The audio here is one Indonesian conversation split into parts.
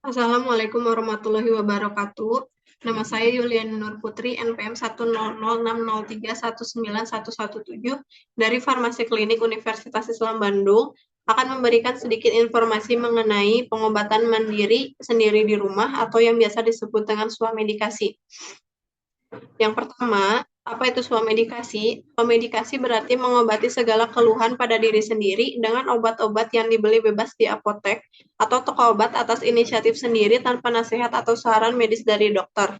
Assalamualaikum warahmatullahi wabarakatuh. Nama saya Yulian Nur Putri, NPM 1006063191117 dari Farmasi Klinik Universitas Islam Bandung, akan memberikan sedikit informasi mengenai pengobatan mandiri sendiri di rumah atau yang biasa disebut dengan swamedikasi. Yang pertama, apa itu swamedikasi? Swamedikasi berarti mengobati segala keluhan pada diri sendiri dengan obat-obat yang dibeli bebas di apotek atau toko obat atas inisiatif sendiri tanpa nasihat atau saran medis dari dokter.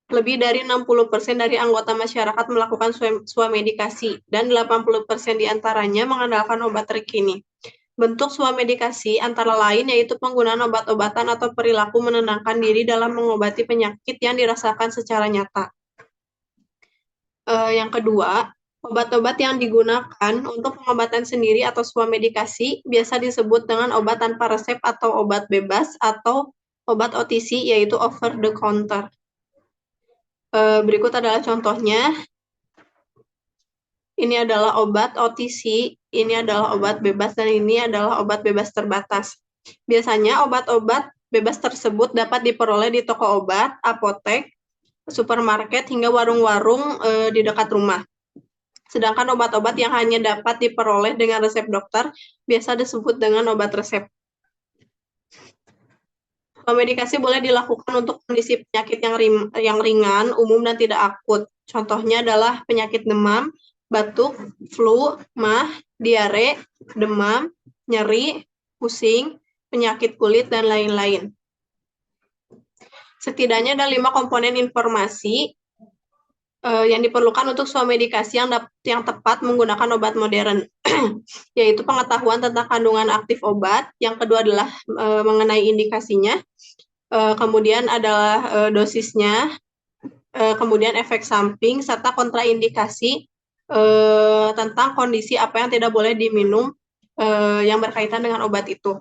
Lebih dari 60% dari anggota masyarakat melakukan swamedikasi dan 80% diantaranya mengandalkan obat terkini. Bentuk swamedikasi antara lain yaitu penggunaan obat-obatan atau perilaku menenangkan diri dalam mengobati penyakit yang dirasakan secara nyata. Yang kedua, obat-obat yang digunakan untuk pengobatan sendiri atau swamedikasi biasa disebut dengan obat tanpa resep atau obat bebas atau obat OTC yaitu over the counter. Berikut adalah contohnya. Ini adalah obat OTC, ini adalah obat bebas, dan ini adalah obat bebas terbatas. Biasanya obat-obat bebas tersebut dapat diperoleh di toko obat, apotek, supermarket, hingga warung-warung di dekat rumah. Sedangkan obat-obat yang hanya dapat diperoleh dengan resep dokter biasa disebut dengan obat resep. Medikasi boleh dilakukan untuk kondisi penyakit yang ringan, umum, dan tidak akut. Contohnya adalah penyakit demam, batuk, flu, mah, diare, demam, nyeri, pusing, penyakit kulit, dan lain-lain. Setidaknya ada 5 komponen informasi yang diperlukan untuk swamedikasi yang tepat menggunakan obat modern, yaitu pengetahuan tentang kandungan aktif obat, yang kedua adalah mengenai indikasinya, kemudian adalah dosisnya, kemudian efek samping, serta kontraindikasi tentang kondisi apa yang tidak boleh diminum yang berkaitan dengan obat itu.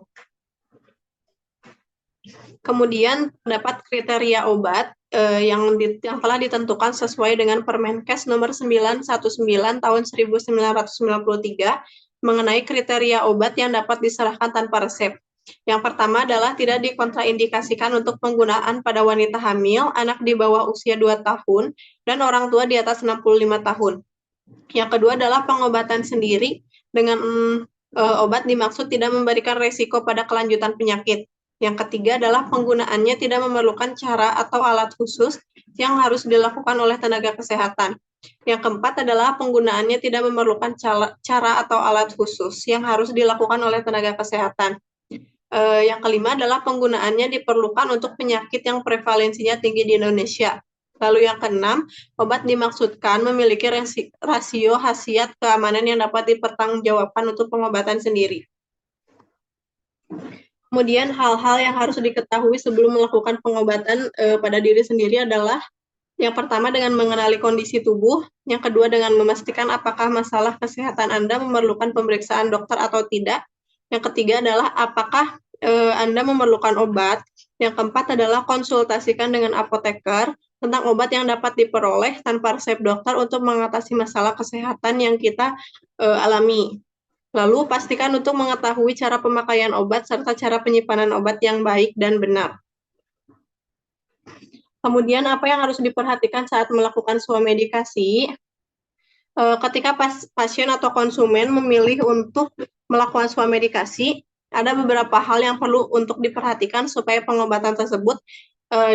Kemudian terdapat kriteria obat yang telah ditentukan sesuai dengan Permenkes nomor 919 tahun 1993 mengenai kriteria obat yang dapat diserahkan tanpa resep. Yang pertama adalah tidak dikontraindikasikan untuk penggunaan pada wanita hamil, anak di bawah usia 2 tahun, dan orang tua di atas 65 tahun. Yang kedua adalah pengobatan sendiri dengan obat dimaksud tidak memberikan resiko pada kelanjutan penyakit. Yang ketiga adalah penggunaannya tidak memerlukan cara atau alat khusus yang harus dilakukan oleh tenaga kesehatan. Yang keempat adalah penggunaannya tidak memerlukan cara atau alat khusus yang harus dilakukan oleh tenaga kesehatan. Yang kelima adalah penggunaannya diperlukan untuk penyakit yang prevalensinya tinggi di Indonesia. Lalu yang keenam, obat dimaksudkan memiliki rasio khasiat keamanan yang dapat dipertanggungjawabkan untuk pengobatan sendiri. Kemudian hal-hal yang harus diketahui sebelum melakukan pengobatan pada diri sendiri adalah yang pertama dengan mengenali kondisi tubuh, yang kedua dengan memastikan apakah masalah kesehatan Anda memerlukan pemeriksaan dokter atau tidak, yang ketiga adalah apakah Anda memerlukan obat, yang keempat adalah konsultasikan dengan apoteker tentang obat yang dapat diperoleh tanpa resep dokter untuk mengatasi masalah kesehatan yang kita alami. Lalu, pastikan untuk mengetahui cara pemakaian obat serta cara penyimpanan obat yang baik dan benar. Kemudian, apa yang harus diperhatikan saat melakukan swamedikasi? Ketika pasien atau konsumen memilih untuk melakukan swamedikasi, ada beberapa hal yang perlu untuk diperhatikan supaya pengobatan tersebut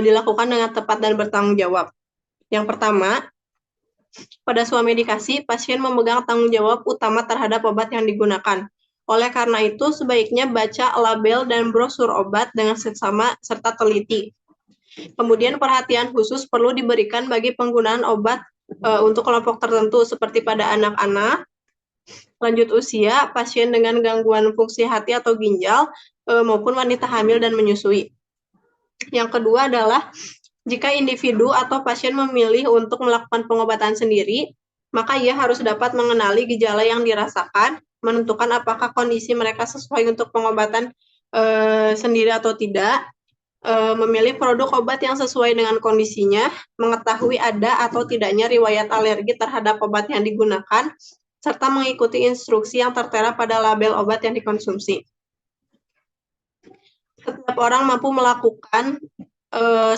dilakukan dengan tepat dan bertanggung jawab. Yang pertama, pada swamedikasi, pasien memegang tanggung jawab utama terhadap obat yang digunakan. Oleh karena itu, sebaiknya baca label dan brosur obat dengan seksama serta teliti. Kemudian perhatian khusus perlu diberikan bagi penggunaan obat untuk kelompok tertentu seperti pada anak-anak, lanjut usia, pasien dengan gangguan fungsi hati atau ginjal, maupun wanita hamil dan menyusui. Yang kedua adalah jika individu atau pasien memilih untuk melakukan pengobatan sendiri, maka ia harus dapat mengenali gejala yang dirasakan, menentukan apakah kondisi mereka sesuai untuk pengobatan sendiri atau tidak, memilih produk obat yang sesuai dengan kondisinya, mengetahui ada atau tidaknya riwayat alergi terhadap obat yang digunakan, serta mengikuti instruksi yang tertera pada label obat yang dikonsumsi. Setiap orang mampu melakukan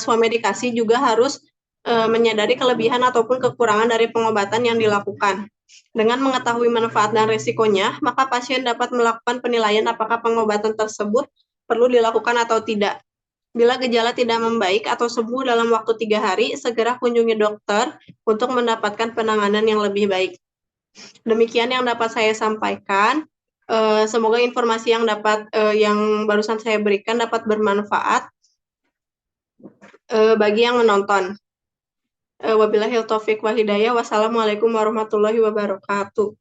swamedikasi juga harus menyadari kelebihan ataupun kekurangan dari pengobatan yang dilakukan. Dengan mengetahui manfaat dan risikonya, maka pasien dapat melakukan penilaian apakah pengobatan tersebut perlu dilakukan atau tidak. Bila gejala tidak membaik atau sembuh dalam waktu 3 hari, segera kunjungi dokter untuk mendapatkan penanganan yang lebih baik. Demikian yang dapat saya sampaikan. Semoga informasi yang barusan saya berikan dapat bermanfaat bagi yang menonton. Wabillahi taufiq wal hidayah. Wassalamualaikum warahmatullahi wabarakatuh.